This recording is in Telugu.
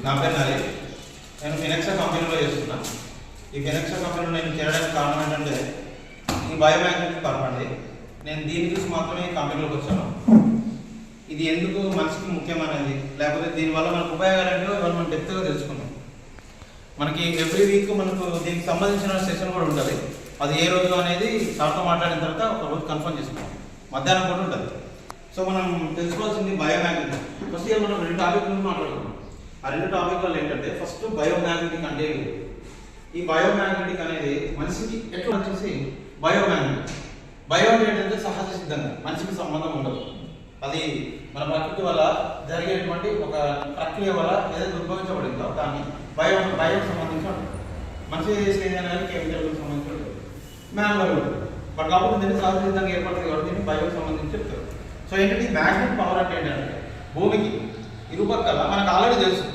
నా పేరు నరేష్. నేను ఫినెక్సా కంపెనీలో చేస్తున్నా. ఈ ఫినెక్సా కంపెనీలో నేను చేరడానికి కారణం ఏంటంటే ఈ బయోమ్యాగ్నెటిక్ పర్ప్ అండి. నేను దీని గురించి మాత్రమే ఈ కంపెనీలోకి వచ్చాను. ఇది ఎందుకు మనిషికి ముఖ్యమైనది, లేకపోతే దీనివల్ల మనకు ఉపయోగాలు ఏంటో ఇవాళ మనం డెప్త్గా తెలుసుకున్నాం. మనకి ఎవ్రీ వీక్ మనకు దీనికి సంబంధించిన సెషన్ కూడా ఉంటుంది. అది ఏ రోజు అనేది సార్తో మాట్లాడిన తర్వాత ఒక రోజు కన్ఫర్మ్ చేసుకుంటాం. మధ్యాహ్నం కూడా ఉంటుంది. సో మనం తెలుసుకోవాల్సింది బయోమ్యాగ్నెటిక్. ఫస్ట్ మనం 2 టాపిక్ గురించి మాట్లాడుకున్నాం. ఆ 2 టాపిక్లలో ఏంటంటే ఫస్ట్ బయోమ్యాగ్నెటిక్ అంటే ఈ బయోమ్యాగ్నెటిక్ అనేది మనిషికి ఎట్లా వచ్చేసి బయోమ్యాగ్నెటిక్. బయో ఏంటంటే సహజ సిద్ధంగా మనిషికి సంబంధం ఉండదు. అది మన ప్రకృతి వల్ల జరిగేటువంటి ఒక ప్రక్రియ వల్ల ఏదైతే ఉద్భవించబడిందో దాన్ని బయోకి సంబంధించి ఉంటుంది. మనిషి చేసేది కెమికల్కి సంబంధించి ఉంటుంది. మ్యాన్యువల్ ఉంటుంది. బట్ కాబట్టి దీన్ని సహజ సిద్ధంగా ఏర్పడుతుంది కాబట్టి దీన్ని బయోకి సంబంధించి చెప్తారు. సో ఏంటంటే మ్యాగ్నెట్ పవర్ అంటే ఏంటంటే భూమికి ఇరుపక్కల మనకు ఆల్రెడీ తెలుసు